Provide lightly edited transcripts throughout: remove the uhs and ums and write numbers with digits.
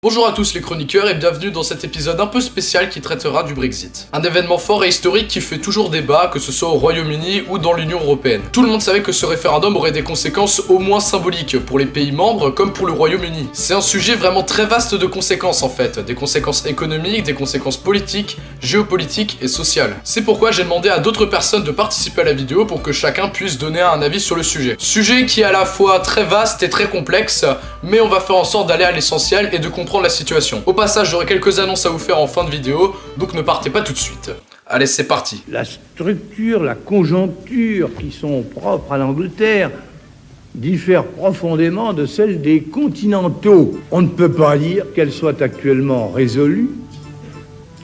Bonjour à tous les chroniqueurs et bienvenue dans cet épisode un peu spécial qui traitera du Brexit. Un événement fort et historique qui fait toujours débat, que ce soit au Royaume-Uni ou dans l'Union Européenne. Tout le monde savait que ce référendum aurait des conséquences au moins symboliques pour les pays membres comme pour le Royaume-Uni. C'est un sujet vraiment très vaste de conséquences en fait, des conséquences économiques, des conséquences politiques, géopolitiques et sociales. C'est pourquoi j'ai demandé à d'autres personnes de participer à la vidéo pour que chacun puisse donner un avis sur le sujet. Sujet qui est à la fois très vaste et très complexe, mais on va faire en sorte d'aller à l'essentiel et de comprendre la situation. Au passage, j'aurai quelques annonces à vous faire en fin de vidéo, donc ne partez pas tout de suite. Allez, c'est parti. La structure, la conjoncture qui sont propres à l'Angleterre diffèrent profondément de celles des continentaux. On ne peut pas dire qu'elle soit actuellement résolue.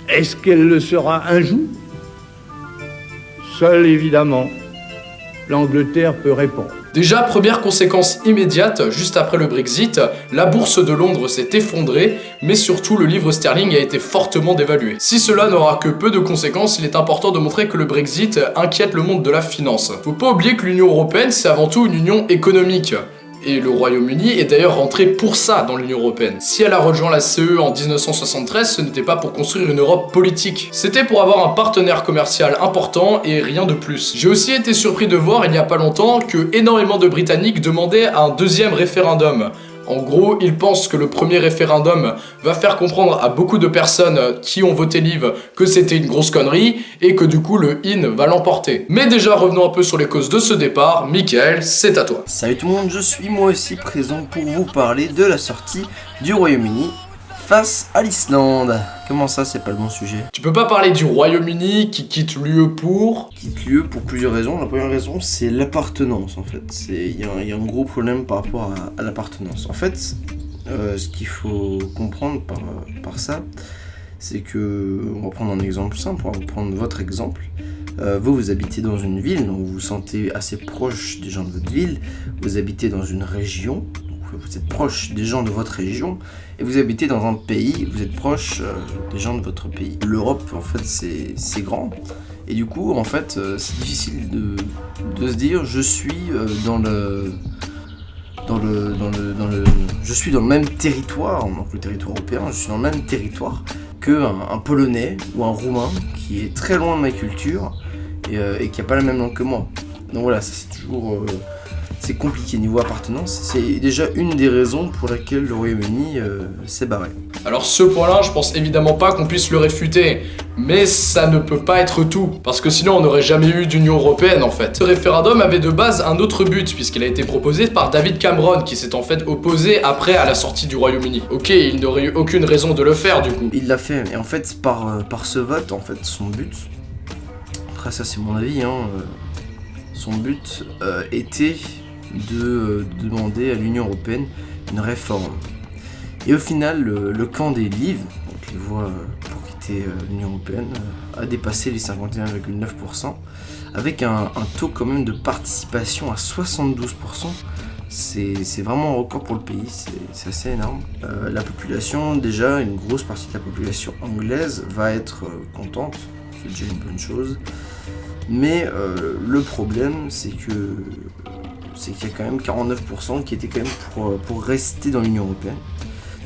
Est-ce qu'elle le sera un jour? Seule, évidemment, l'Angleterre peut répondre. Déjà, première conséquence immédiate, juste après le Brexit, la bourse de Londres s'est effondrée, mais surtout le livre sterling a été fortement dévalué. Si cela n'aura que peu de conséquences, il est important de montrer que le Brexit inquiète le monde de la finance. Faut pas oublier que l'Union Européenne, c'est avant tout une union économique. Et le Royaume-Uni est d'ailleurs rentré pour ça dans l'Union Européenne. Si elle a rejoint la CE en 1973, ce n'était pas pour construire une Europe politique. C'était pour avoir un partenaire commercial important et rien de plus. J'ai aussi été surpris de voir il n'y a pas longtemps que énormément de Britanniques demandaient un deuxième référendum. En gros, ils pensent que le premier référendum va faire comprendre à beaucoup de personnes qui ont voté Leave que c'était une grosse connerie et que du coup le in va l'emporter. Mais déjà, revenons un peu sur les causes de ce départ. Michael, c'est à toi. Salut tout le monde, je suis moi aussi présent pour vous parler de la sortie du Royaume-Uni face à l'Islande. Comment ça, c'est pas le bon sujet? Tu peux pas parler du Royaume-Uni qui quitte l'UE pour... Quitte l'UE pour plusieurs raisons. La première raison, c'est l'appartenance en fait. Il y a un gros problème par rapport à l'appartenance. En fait, ce qu'il faut comprendre par ça, c'est que, on va prendre un exemple simple, on va prendre votre exemple. Vous habitez dans une ville, donc vous vous sentez assez proche des gens de votre ville. Vous habitez dans une région, donc vous êtes proche des gens de votre région. Et vous habitez dans un pays, vous êtes proche des gens de votre pays. L'Europe, en fait, c'est grand. Et du coup, en fait, c'est difficile de se dire, je suis je suis dans le même territoire, donc le territoire européen, je suis dans le même territoire qu'un Polonais ou un Roumain qui est très loin de ma culture et qui n'a pas la même langue que moi. Donc voilà, ça c'est toujours... c'est compliqué niveau appartenance, c'est déjà une des raisons pour laquelle le Royaume-Uni s'est barré. Alors ce point-là, je pense évidemment pas qu'on puisse le réfuter, mais ça ne peut pas être tout, parce que sinon on n'aurait jamais eu d'Union Européenne en fait. Ce référendum avait de base un autre but, puisqu'il a été proposé par David Cameron, qui s'est en fait opposé après à la sortie du Royaume-Uni. Ok, il n'aurait eu aucune raison de le faire du coup. Il l'a fait, et en fait par ce vote, en fait, son but, après ça c'est mon avis, son but était de demander à l'Union Européenne une réforme. Et au final, le camp des Leave, donc les voix pour quitter l'Union Européenne, a dépassé les 51,9%, avec un taux quand même de participation à 72%. C'est vraiment un record pour le pays, c'est assez énorme. La population, déjà, une grosse partie de la population anglaise va être contente, c'est déjà une bonne chose. Mais le problème, c'est qu'il y a quand même 49% qui étaient quand même pour rester dans l'Union Européenne.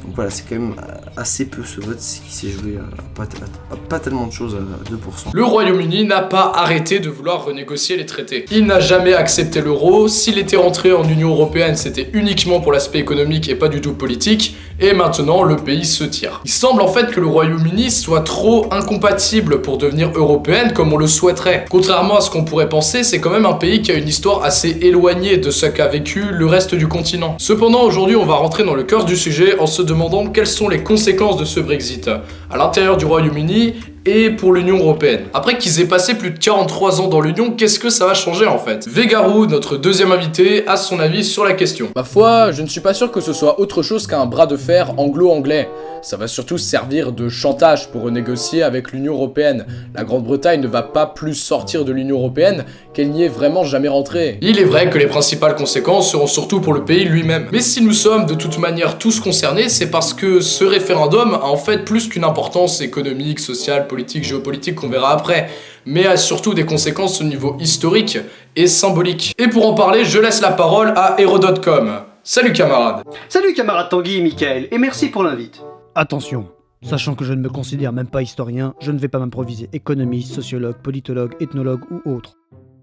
Donc voilà, c'est quand même assez peu ce vote qui s'est joué à pas tellement de choses à 2%. Le Royaume-Uni n'a pas arrêté de vouloir renégocier les traités. Il n'a jamais accepté l'euro, s'il était rentré en Union Européenne, c'était uniquement pour l'aspect économique et pas du tout politique, et maintenant le pays se tire. Il semble en fait que le Royaume-Uni soit trop incompatible pour devenir européenne comme on le souhaiterait. Contrairement à ce qu'on pourrait penser, c'est quand même un pays qui a une histoire assez éloignée de ce qu'a vécu le reste du continent. Cependant, aujourd'hui, on va rentrer dans le cœur du sujet en se demandant quelles sont les conséquences de ce Brexit à l'intérieur du Royaume-Uni et pour l'Union Européenne. Après qu'ils aient passé plus de 43 ans dans l'Union, qu'est-ce que ça va changer en fait? Végarou, notre deuxième invité, a son avis sur la question. Ma foi, je ne suis pas sûr que ce soit autre chose qu'un bras de fer anglo-anglais. Ça va surtout servir de chantage pour renégocier avec l'Union Européenne. La Grande-Bretagne ne va pas plus sortir de l'Union Européenne qu'elle n'y est vraiment jamais rentrée. Il est vrai que les principales conséquences seront surtout pour le pays lui-même. Mais si nous sommes de toute manière tous concernés, c'est parce que ce référendum a en fait plus qu'une importance économique, sociale, politique, géopolitique qu'on verra après, mais a surtout des conséquences au niveau historique et symbolique. Et pour en parler, je laisse la parole à Hérodote.com. Salut camarade. Salut camarade Tanguy et Mickaël, et merci pour l'invite. Attention, sachant que je ne me considère même pas historien, je ne vais pas m'improviser économiste, sociologue, politologue, ethnologue ou autre.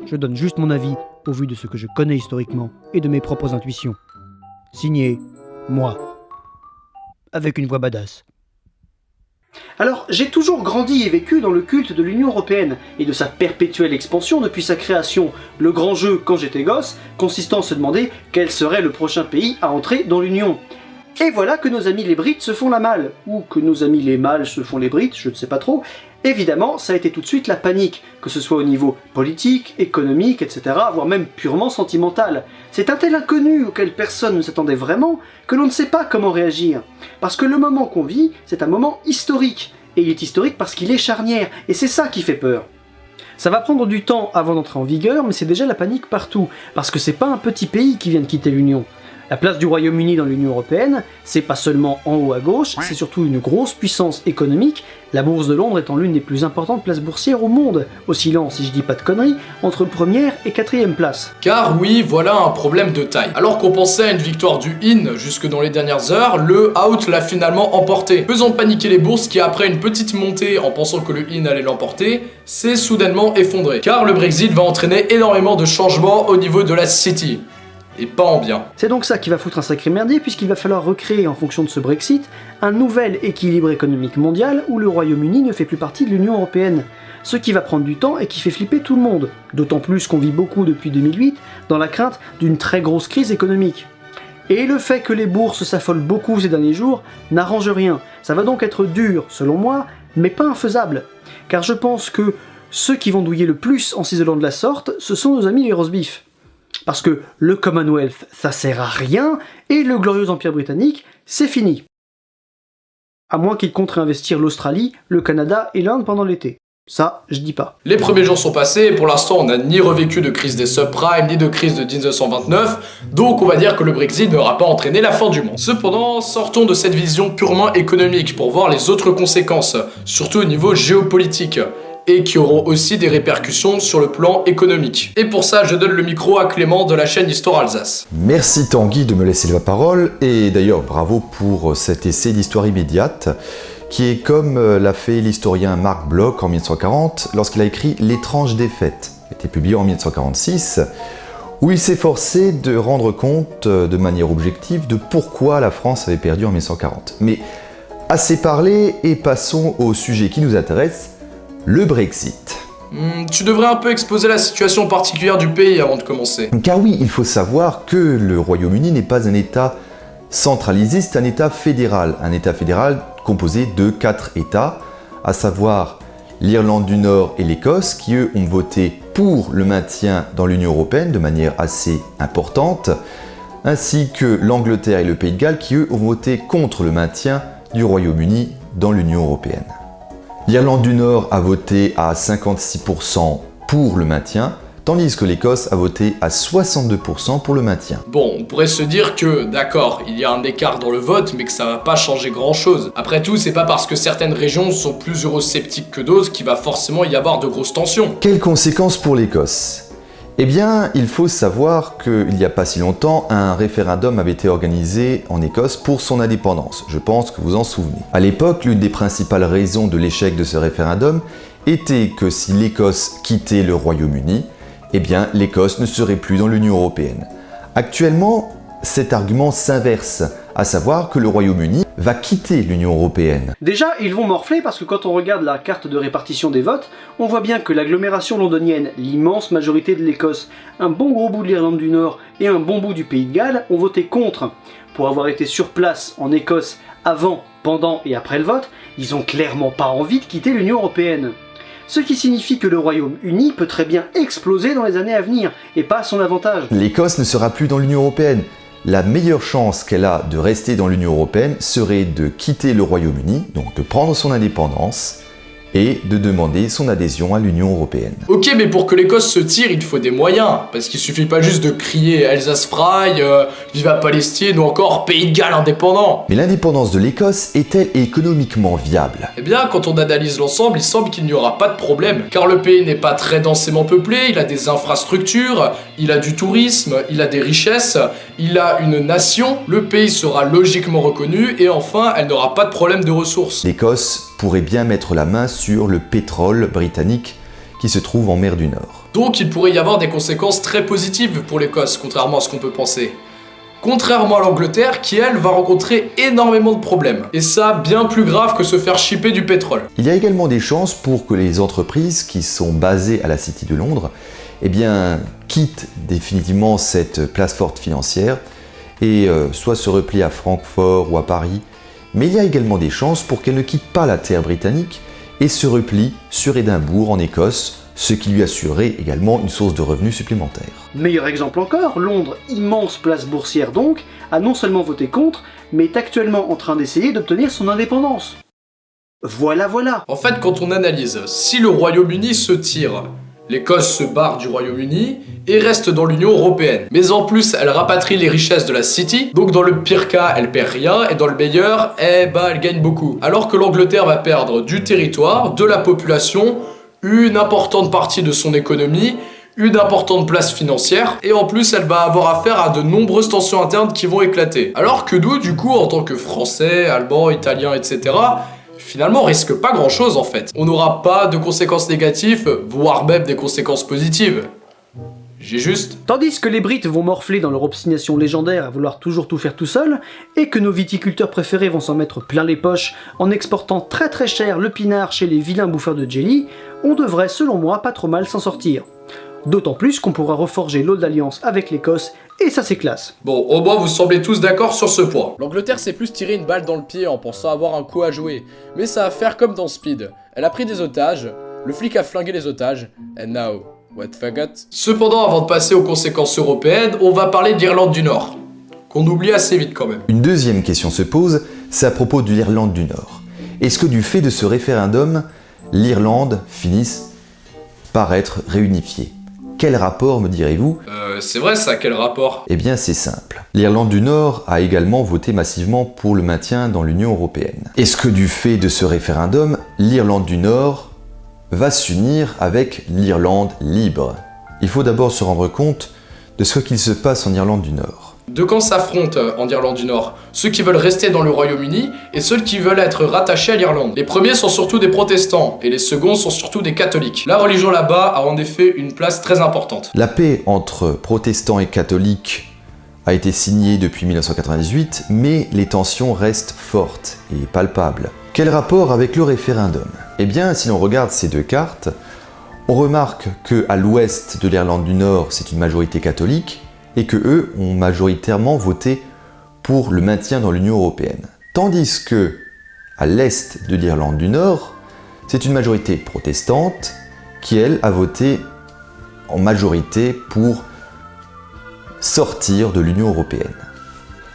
Je donne juste mon avis au vu de ce que je connais historiquement et de mes propres intuitions. Signé, moi. Avec une voix badass. Alors, j'ai toujours grandi et vécu dans le culte de l'Union Européenne et de sa perpétuelle expansion depuis sa création. Le grand jeu, quand j'étais gosse, consistant à se demander quel serait le prochain pays à entrer dans l'Union. Et voilà que nos amis les Brits se font la malle, ou que nos amis les mâles se font les Brits, je ne sais pas trop. Évidemment, ça a été tout de suite la panique, que ce soit au niveau politique, économique, etc., voire même purement sentimental. C'est un tel inconnu auquel personne ne s'attendait vraiment que l'on ne sait pas comment réagir. Parce que le moment qu'on vit, c'est un moment historique. Et il est historique parce qu'il est charnière, et c'est ça qui fait peur. Ça va prendre du temps avant d'entrer en vigueur, mais c'est déjà la panique partout, parce que c'est pas un petit pays qui vient de quitter l'Union. La place du Royaume-Uni dans l'Union Européenne, c'est pas seulement en haut à gauche, c'est surtout une grosse puissance économique, la bourse de Londres étant l'une des plus importantes places boursières au monde, oscillant, si je dis pas de conneries, entre première et quatrième place. Car oui, voilà un problème de taille. Alors qu'on pensait à une victoire du IN jusque dans les dernières heures, le out l'a finalement emporté, faisant paniquer les bourses qui, après une petite montée en pensant que le IN allait l'emporter, s'est soudainement effondré. Car le Brexit va entraîner énormément de changements au niveau de la City. Et pas en bien. C'est donc ça qui va foutre un sacré merdier, puisqu'il va falloir recréer, en fonction de ce Brexit, un nouvel équilibre économique mondial où le Royaume-Uni ne fait plus partie de l'Union Européenne. Ce qui va prendre du temps et qui fait flipper tout le monde. D'autant plus qu'on vit beaucoup depuis 2008 dans la crainte d'une très grosse crise économique. Et le fait que les bourses s'affolent beaucoup ces derniers jours n'arrange rien. Ça va donc être dur, selon moi, mais pas infaisable. Car je pense que ceux qui vont douiller le plus en s'isolant de la sorte, ce sont nos amis les roast-beef. Parce que le Commonwealth, ça sert à rien, et le glorieux Empire britannique, c'est fini. À moins qu'ils comptent réinvestir l'Australie, le Canada et l'Inde pendant l'été. Ça, je dis pas. Les premiers jours sont passés et pour l'instant on n'a ni revécu de crise des subprimes ni de crise de 1929, donc on va dire que le Brexit n'aura pas entraîné la fin du monde. Cependant, sortons de cette vision purement économique pour voir les autres conséquences, surtout au niveau géopolitique, et qui auront aussi des répercussions sur le plan économique. Et pour ça, je donne le micro à Clément de la chaîne Histoire Alsace. Merci Tanguy de me laisser la parole, et d'ailleurs bravo pour cet essai d'histoire immédiate, qui est comme l'a fait l'historien Marc Bloch en 1940 lorsqu'il a écrit L'étrange défaite, qui a été publié en 1946, où il s'efforçait de rendre compte de manière objective de pourquoi la France avait perdu en 1940. Mais assez parlé, et passons au sujet qui nous intéresse, le Brexit. Tu devrais un peu exposer la situation particulière du pays avant de commencer. Car oui, il faut savoir que le Royaume-Uni n'est pas un État centralisé, c'est un État fédéral composé de 4 États, à savoir l'Irlande du Nord et l'Écosse, qui eux ont voté pour le maintien dans l'Union Européenne de manière assez importante, ainsi que l'Angleterre et le Pays de Galles, qui eux ont voté contre le maintien du Royaume-Uni dans l'Union Européenne. L'Irlande du Nord a voté à 56% pour le maintien, tandis que l'Écosse a voté à 62% pour le maintien. Bon, on pourrait se dire que, d'accord, il y a un écart dans le vote, mais que ça va pas changer grand chose. Après tout, c'est pas parce que certaines régions sont plus eurosceptiques que d'autres qu'il va forcément y avoir de grosses tensions. Quelles conséquences pour l'Écosse ? Eh bien, il faut savoir qu'il n'y a pas si longtemps, un référendum avait été organisé en Écosse pour son indépendance. Je pense que vous en souvenez. À l'époque, l'une des principales raisons de l'échec de ce référendum était que si l'Écosse quittait le Royaume-Uni, eh bien, l'Écosse ne serait plus dans l'Union Européenne. Actuellement, cet argument s'inverse, à savoir que le Royaume-Uni va quitter l'Union Européenne. Déjà, ils vont morfler parce que quand on regarde la carte de répartition des votes, on voit bien que l'agglomération londonienne, l'immense majorité de l'Écosse, un bon gros bout de l'Irlande du Nord et un bon bout du Pays de Galles ont voté contre. Pour avoir été sur place en Écosse avant, pendant et après le vote, ils ont clairement pas envie de quitter l'Union Européenne. Ce qui signifie que le Royaume-Uni peut très bien exploser dans les années à venir, et pas à son avantage. L'Écosse ne sera plus dans l'Union Européenne. La meilleure chance qu'elle a de rester dans l'Union Européenne serait de quitter le Royaume-Uni, donc de prendre son indépendance, et de demander son adhésion à l'Union Européenne. Ok, mais pour que l'Écosse se tire, il faut des moyens, parce qu'il suffit pas juste de crier Alsace Fry, Viva Palestine ou encore Pays de Galles indépendant. Mais l'indépendance de l'Écosse est-elle économiquement viable ? Eh bien, quand on analyse l'ensemble, il semble qu'il n'y aura pas de problème, car le pays n'est pas très densément peuplé, il a des infrastructures, il a du tourisme, il a des richesses, il a une nation, le pays sera logiquement reconnu et enfin, elle n'aura pas de problème de ressources. L'Écosse pourrait bien mettre la main sur le pétrole britannique qui se trouve en mer du Nord. Donc il pourrait y avoir des conséquences très positives pour l'Écosse, contrairement à ce qu'on peut penser. Contrairement à l'Angleterre qui, elle, va rencontrer énormément de problèmes. Et ça, bien plus grave que se faire shipper du pétrole. Il y a également des chances pour que les entreprises qui sont basées à la City de Londres quittent définitivement cette place forte financière et soit se replient à Francfort ou à Paris. Mais il y a également des chances pour qu'elles ne quittent pas la terre britannique et se replient sur Édimbourg en Écosse, ce qui lui assurerait également une source de revenus supplémentaire. Meilleur exemple encore, Londres, immense place boursière donc, a non seulement voté contre, mais est actuellement en train d'essayer d'obtenir son indépendance. Voilà. En fait, quand on analyse, si le Royaume-Uni se tire, l'Écosse se barre du Royaume-Uni et reste dans l'Union Européenne. Mais en plus, elle rapatrie les richesses de la City, donc dans le pire cas, elle perd rien, et dans le meilleur, elle gagne beaucoup. Alors que l'Angleterre va perdre du territoire, de la population, une importante partie de son économie, une importante place financière, et en plus elle va avoir affaire à de nombreuses tensions internes qui vont éclater. Alors que nous, du coup, en tant que Français, Allemands, Italiens, etc., finalement on risque pas grand chose en fait. On n'aura pas de conséquences négatives, voire même des conséquences positives. J'ai juste... Tandis que les Brits vont morfler dans leur obstination légendaire à vouloir toujours tout faire tout seul, et que nos viticulteurs préférés vont s'en mettre plein les poches en exportant très très cher le pinard chez les vilains bouffeurs de jelly, on devrait selon moi pas trop mal s'en sortir. D'autant plus qu'on pourra reforger l'eau d'alliance avec l'Écosse, et ça c'est classe. Bon, au moins vous semblez tous d'accord sur ce point. L'Angleterre s'est plus tiré une balle dans le pied en pensant avoir un coup à jouer, mais ça va faire comme dans Speed. Elle a pris des otages, le flic a flingué les otages, and now... what forgot? Cependant, avant de passer aux conséquences européennes, on va parler d'Irlande du Nord, qu'on oublie assez vite quand même. Une deuxième question se pose, c'est à propos de l'Irlande du Nord. Est-ce que du fait de ce référendum, l'Irlande finisse par être réunifiée? Quel rapport me direz-vous? C'est vrai ça, quel rapport? Eh bien c'est simple. L'Irlande du Nord a également voté massivement pour le maintien dans l'Union Européenne. Est-ce que du fait de ce référendum, l'Irlande du Nord va s'unir avec l'Irlande libre? Il faut d'abord se rendre compte de ce qu'il se passe en Irlande du Nord. Deux camps s'affrontent en Irlande du Nord, ceux qui veulent rester dans le Royaume-Uni et ceux qui veulent être rattachés à l'Irlande. Les premiers sont surtout des protestants et les seconds sont surtout des catholiques. La religion là-bas a en effet une place très importante. La paix entre protestants et catholiques a été signée depuis 1998, mais les tensions restent fortes et palpables. Quel rapport avec le référendum? Eh bien, si l'on regarde ces deux cartes, on remarque qu'à l'ouest de l'Irlande du Nord, c'est une majorité catholique, et que eux ont majoritairement voté pour le maintien dans l'Union Européenne. Tandis que, à l'est de l'Irlande du Nord, c'est une majorité protestante qui, elle, a voté en majorité pour sortir de l'Union Européenne.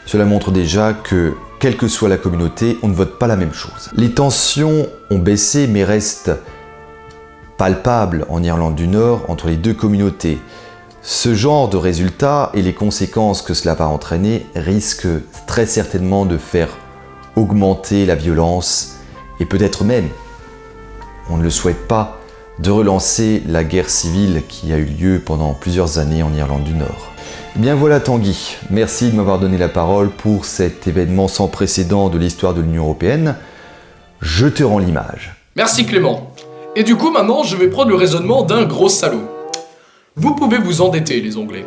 Cela montre déjà que, quelle que soit la communauté, on ne vote pas la même chose. Les tensions ont baissé mais restent palpables en Irlande du Nord entre les deux communautés. Ce genre de résultats et les conséquences que cela va entraîner risquent très certainement de faire augmenter la violence et peut-être même, on ne le souhaite pas, de relancer la guerre civile qui a eu lieu pendant plusieurs années en Irlande du Nord. Eh bien voilà Tanguy, merci de m'avoir donné la parole pour cet événement sans précédent de l'histoire de l'Union Européenne. Je te rends l'image. Merci Clément. Et du coup maintenant je vais prendre le raisonnement d'un gros salaud. Vous pouvez vous endetter les Anglais.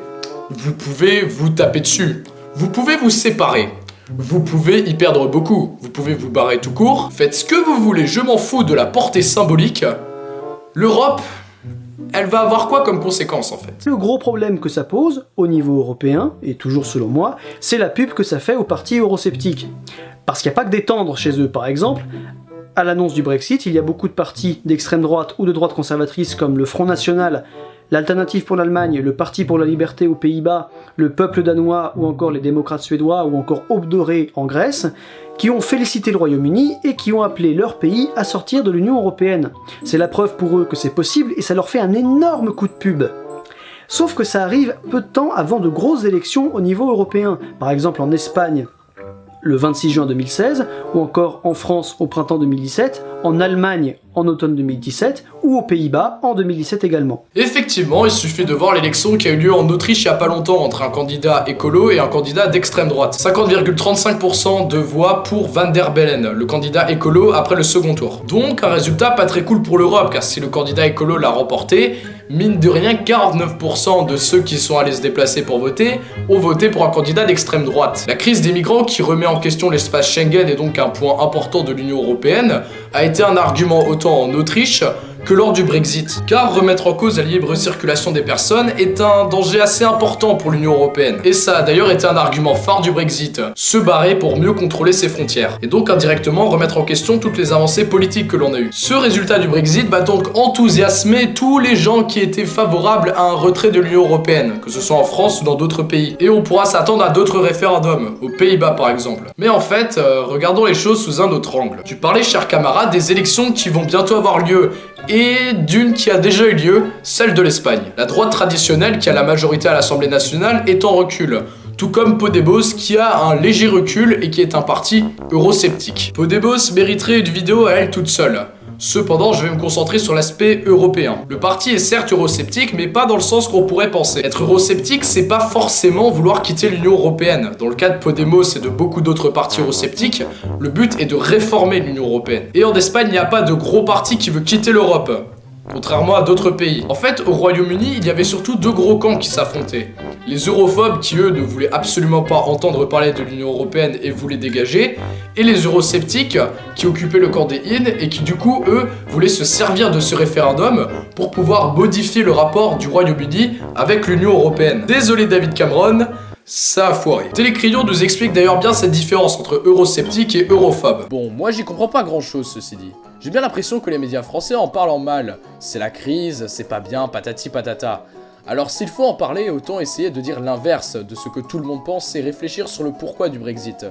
Vous pouvez vous taper dessus. Vous pouvez vous séparer. Vous pouvez y perdre beaucoup. Vous pouvez vous barrer tout court. Faites ce que vous voulez, je m'en fous de la portée symbolique. L'Europe, elle va avoir quoi comme conséquence en fait? Le gros problème que ça pose, au niveau européen, et toujours selon moi, c'est la pub que ça fait aux partis eurosceptiques. Parce qu'il n'y a pas que des tendres chez eux, par exemple. À l'annonce du Brexit, il y a beaucoup de partis d'extrême droite ou de droite conservatrice comme le Front National, l'Alternative pour l'Allemagne, le Parti pour la Liberté aux Pays-Bas, le Peuple danois ou encore les démocrates suédois ou encore Aube Dorée en Grèce, qui ont félicité le Royaume-Uni et qui ont appelé leur pays à sortir de l'Union Européenne. C'est la preuve pour eux que c'est possible et ça leur fait un énorme coup de pub. Sauf que ça arrive peu de temps avant de grosses élections au niveau européen. Par exemple en Espagne, le 26 juin 2016, ou encore en France au printemps 2017, en Allemagne en automne 2017, ou aux Pays-Bas en 2017 également. Effectivement, il suffit de voir l'élection qui a eu lieu en Autriche il y a pas longtemps entre un candidat écolo et un candidat d'extrême droite. 50,35% de voix pour Van der Bellen, le candidat écolo après le second tour. Donc un résultat pas très cool pour l'Europe, car si le candidat écolo l'a remporté, mine de rien, 49% de ceux qui sont allés se déplacer pour voter ont voté pour un candidat d'extrême droite. La crise des migrants qui remet en question l'espace Schengen et donc un point important de l'Union européenne a été un argument autant en Autriche que lors du Brexit. Car remettre en cause la libre circulation des personnes est un danger assez important pour l'Union européenne. Et ça a d'ailleurs été un argument phare du Brexit, se barrer pour mieux contrôler ses frontières. Et donc indirectement remettre en question toutes les avancées politiques que l'on a eues. Ce résultat du Brexit va donc enthousiasmer tous les gens qui étaient favorables à un retrait de l'Union européenne, que ce soit en France ou dans d'autres pays. Et on pourra s'attendre à d'autres référendums, aux Pays-Bas par exemple. Mais en fait, regardons les choses sous un autre angle. Tu parlais, cher camarade, des élections qui vont bientôt avoir lieu, et d'une qui a déjà eu lieu, celle de l'Espagne. La droite traditionnelle qui a la majorité à l'Assemblée nationale est en recul, tout comme Podemos qui a un léger recul et qui est un parti eurosceptique. Podemos mériterait une vidéo à elle toute seule. Cependant, je vais me concentrer sur l'aspect européen. Le parti est certes eurosceptique, mais pas dans le sens qu'on pourrait penser. Être eurosceptique, c'est pas forcément vouloir quitter l'Union européenne. Dans le cas de Podemos et de beaucoup d'autres partis eurosceptiques, le but est de réformer l'Union européenne. Et en Espagne, il n'y a pas de gros parti qui veut quitter l'Europe, contrairement à d'autres pays. En fait, au Royaume-Uni, il y avait surtout deux gros camps qui s'affrontaient. Les europhobes qui, eux, ne voulaient absolument pas entendre parler de l'Union européenne et voulaient dégager, et les eurosceptiques qui occupaient le camp des in et qui, du coup, eux, voulaient se servir de ce référendum pour pouvoir modifier le rapport du Royaume-Uni avec l'Union européenne. Désolé David Cameron, ça a foiré. Télécrion nous explique d'ailleurs bien cette différence entre eurosceptique et europhobe. Bon, moi j'y comprends pas grand chose ceci dit. J'ai bien l'impression que les médias français en parlent en mal. C'est la crise, c'est pas bien, patati patata. Alors s'il faut en parler, autant essayer de dire l'inverse de ce que tout le monde pense et réfléchir sur le pourquoi du Brexit.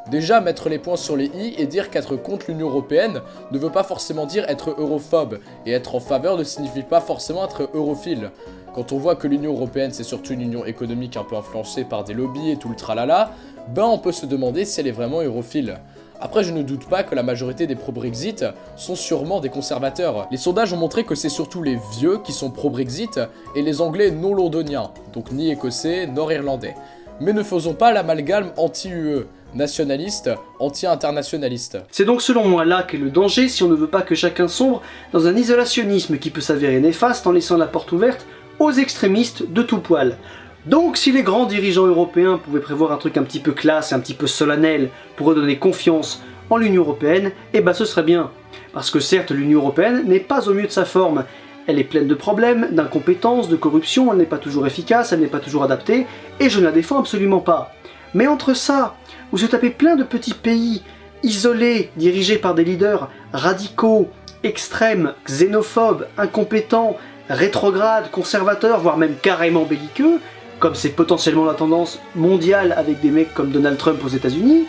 Déjà, mettre les points sur les i et dire qu'être contre l'Union européenne ne veut pas forcément dire être europhobe, et être en faveur ne signifie pas forcément être europhile. Quand on voit que l'Union européenne c'est surtout une union économique un peu influencée par des lobbies et tout le tralala, ben on peut se demander si elle est vraiment europhile. Après, je ne doute pas que la majorité des pro-Brexit sont sûrement des conservateurs. Les sondages ont montré que c'est surtout les vieux qui sont pro-Brexit et les anglais non londoniens, donc ni écossais, nord-irlandais. Mais ne faisons pas l'amalgame anti-UE, nationaliste, anti-internationaliste. C'est donc selon moi là qu'est le danger si on ne veut pas que chacun sombre dans un isolationnisme qui peut s'avérer néfaste en laissant la porte ouverte aux extrémistes de tout poil. Donc si les grands dirigeants européens pouvaient prévoir un truc un petit peu classe et un petit peu solennel pour redonner confiance en l'Union européenne, eh ben ce serait bien. Parce que certes l'Union européenne n'est pas au mieux de sa forme. Elle est pleine de problèmes, d'incompétences, de corruption, elle n'est pas toujours efficace, elle n'est pas toujours adaptée, et je ne la défends absolument pas. Mais entre ça, où se taper plein de petits pays isolés, dirigés par des leaders radicaux, extrêmes, xénophobes, incompétents, rétrogrades, conservateurs, voire même carrément belliqueux, comme c'est potentiellement la tendance mondiale avec des mecs comme Donald Trump aux États-Unis,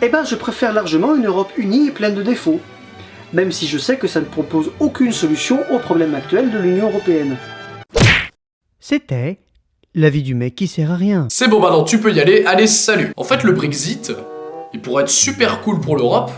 eh ben je préfère largement une Europe unie et pleine de défauts, même si je sais que ça ne propose aucune solution aux problèmes actuels de l'Union européenne. C'était l'avis du mec qui sert à rien. C'est bon, maintenant tu peux y aller, allez salut. En fait le Brexit, il pourrait être super cool pour l'Europe,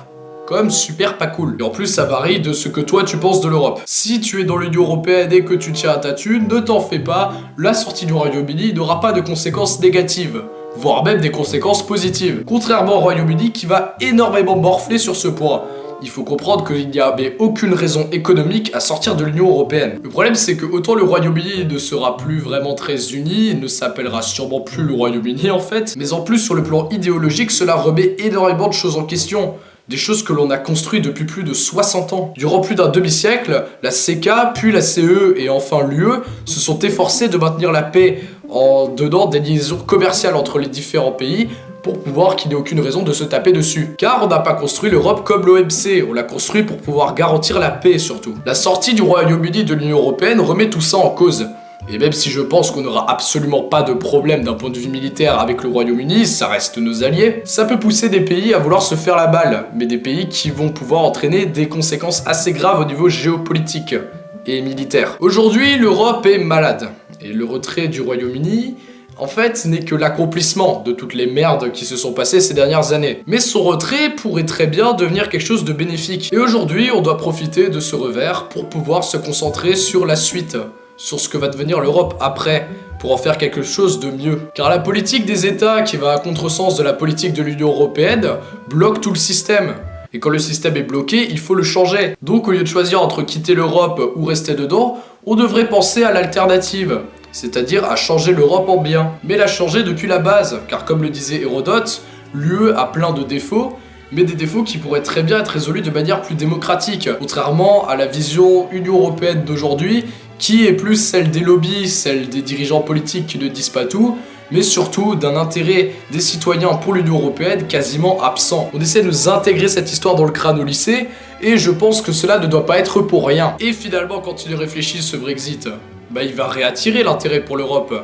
comme super pas cool. Et en plus ça varie de ce que toi tu penses de l'Europe. Si tu es dans l'Union européenne et que tu tiens à ta thune, ne t'en fais pas, la sortie du Royaume-Uni n'aura pas de conséquences négatives, voire même des conséquences positives. Contrairement au Royaume-Uni qui va énormément morfler sur ce point. Il faut comprendre qu'il n'y avait aucune raison économique à sortir de l'Union européenne. Le problème c'est que autant le Royaume-Uni ne sera plus vraiment très uni, ne s'appellera sûrement plus le Royaume-Uni en fait, mais en plus sur le plan idéologique cela remet énormément de choses en question. Des choses que l'on a construites depuis plus de 60 ans. Durant plus d'un demi-siècle, la CK, puis la CE et enfin l'UE se sont efforcés de maintenir la paix en donnant des liaisons commerciales entre les différents pays pour pouvoir qu'il n'y ait aucune raison de se taper dessus. Car on n'a pas construit l'Europe comme l'OMC, on l'a construit pour pouvoir garantir la paix surtout. La sortie du Royaume-Uni de l'Union européenne remet tout ça en cause. Et même si je pense qu'on n'aura absolument pas de problème d'un point de vue militaire avec le Royaume-Uni, ça reste nos alliés, ça peut pousser des pays à vouloir se faire la balle, mais des pays qui vont pouvoir entraîner des conséquences assez graves au niveau géopolitique et militaire. Aujourd'hui, l'Europe est malade, et le retrait du Royaume-Uni en fait, n'est que l'accomplissement de toutes les merdes qui se sont passées ces dernières années. Mais son retrait pourrait très bien devenir quelque chose de bénéfique. Et aujourd'hui, on doit profiter de ce revers pour pouvoir se concentrer sur la suite, sur ce que va devenir l'Europe après, pour en faire quelque chose de mieux. Car la politique des États, qui va à contresens de la politique de l'Union Européenne, bloque tout le système. Et quand le système est bloqué, il faut le changer. Donc au lieu de choisir entre quitter l'Europe ou rester dedans, on devrait penser à l'alternative. C'est-à-dire à changer l'Europe en bien. Mais la changer depuis la base, car comme le disait Hérodote, l'UE a plein de défauts, mais des défauts qui pourraient très bien être résolus de manière plus démocratique. Contrairement à la vision Union Européenne d'aujourd'hui, qui est plus celle des lobbies, celle des dirigeants politiques qui ne disent pas tout, mais surtout d'un intérêt des citoyens pour l'Union Européenne quasiment absent. On essaie de nous intégrer cette histoire dans le crâne au lycée, et je pense que cela ne doit pas être pour rien. Et finalement, quand il réfléchit ce Brexit, il va réattirer l'intérêt pour l'Europe,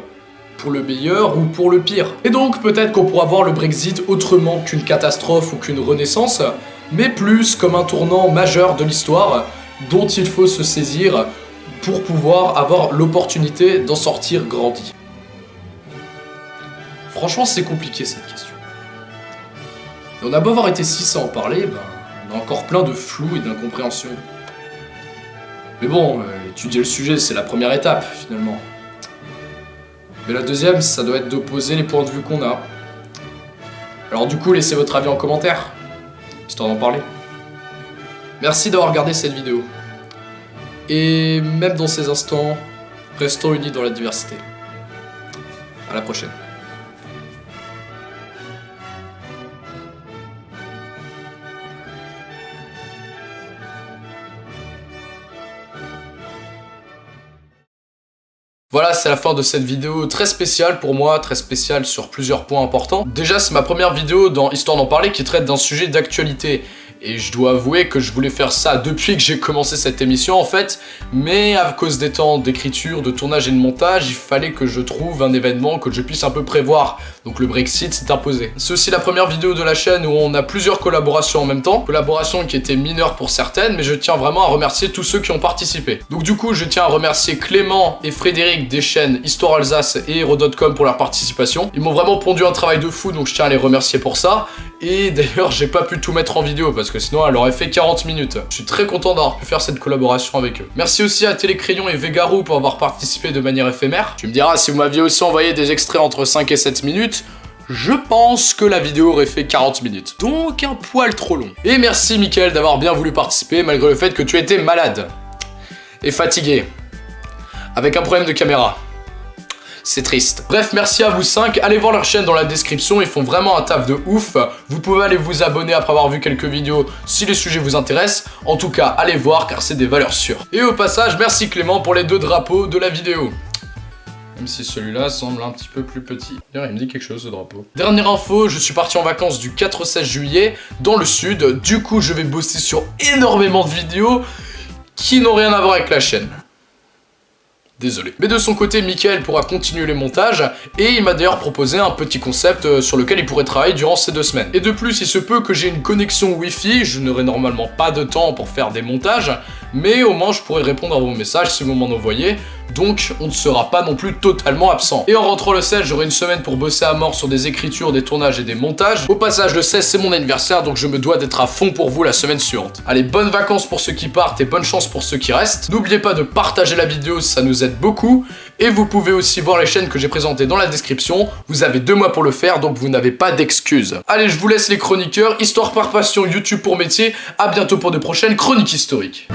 pour le meilleur ou pour le pire. Et donc peut-être qu'on pourra voir le Brexit autrement qu'une catastrophe ou qu'une renaissance, mais plus comme un tournant majeur de l'histoire dont il faut se saisir pour pouvoir avoir l'opportunité d'en sortir grandi. Franchement, c'est compliqué cette question. Et on a beau avoir été 600 à en parler, on a encore plein de flou et d'incompréhension. Mais bon, étudier le sujet, c'est la première étape, finalement. Mais la deuxième, ça doit être d'opposer les points de vue qu'on a. Alors du coup, laissez votre avis en commentaire, histoire d'en parler. Merci d'avoir regardé cette vidéo. Et même dans ces instants, restons unis dans la diversité. À la prochaine. Voilà, c'est la fin de cette vidéo très spéciale pour moi, très spéciale sur plusieurs points importants. Déjà, c'est ma première vidéo dans Histoire d'en parler qui traite d'un sujet d'actualité. Et je dois avouer que je voulais faire ça depuis que j'ai commencé cette émission en fait, mais à cause des temps d'écriture, de tournage et de montage, il fallait que je trouve un événement que je puisse un peu prévoir. Donc le Brexit s'est imposé. C'est aussi la première vidéo de la chaîne où on a plusieurs collaborations en même temps, collaborations qui étaient mineures pour certaines, mais je tiens vraiment à remercier tous ceux qui ont participé. Donc du coup, je tiens à remercier Clément et Frédéric des chaînes Histoire Alsace et Hero.com pour leur participation. Ils m'ont vraiment pondu un travail de fou, donc je tiens à les remercier pour ça. Et d'ailleurs, j'ai pas pu tout mettre en vidéo parce que sinon elle aurait fait 40 minutes. Je suis très content d'avoir pu faire cette collaboration avec eux. Merci aussi à Télécrayon et Vegarou pour avoir participé de manière éphémère. Tu me diras, si vous m'aviez aussi envoyé des extraits entre 5 et 7 minutes, je pense que la vidéo aurait fait 40 minutes. Donc un poil trop long. Et merci Mickaël d'avoir bien voulu participer malgré le fait que tu étais malade. Et fatigué. Avec un problème de caméra. C'est triste. Bref, merci à vous 5. Allez voir leur chaîne dans la description, ils font vraiment un taf de ouf. Vous pouvez aller vous abonner après avoir vu quelques vidéos si les sujets vous intéressent. En tout cas, allez voir car c'est des valeurs sûres. Et au passage, merci Clément pour les 2 drapeaux de la vidéo. Même si celui-là semble un petit peu plus petit. D'ailleurs, il me dit quelque chose ce drapeau. Dernière info, je suis parti en vacances du 4 au 16 juillet dans le sud. Du coup, je vais bosser sur énormément de vidéos qui n'ont rien à voir avec la chaîne. Désolé. Mais de son côté, Mickaël pourra continuer les montages et il m'a d'ailleurs proposé un petit concept sur lequel il pourrait travailler durant ces 2 semaines. Et de plus, il se peut que j'ai une connexion Wi-Fi, je n'aurai normalement pas de temps pour faire des montages, mais au moins je pourrai répondre à vos messages si vous m'en envoyez, donc on ne sera pas non plus totalement absent. Et en rentrant le 16, j'aurai une semaine pour bosser à mort sur des écritures, des tournages et des montages. Au passage, le 16 c'est mon anniversaire, donc je me dois d'être à fond pour vous la semaine suivante. Allez, bonnes vacances pour ceux qui partent et bonne chance pour ceux qui restent. N'oubliez pas de partager la vidéo, ça nous aide beaucoup. Et vous pouvez aussi voir les chaînes que j'ai présentées dans la description. Vous avez 2 mois pour le faire, donc vous n'avez pas d'excuses. Allez, je vous laisse les chroniqueurs. Histoire par passion, YouTube pour métier. À bientôt pour de prochaines chroniques historiques.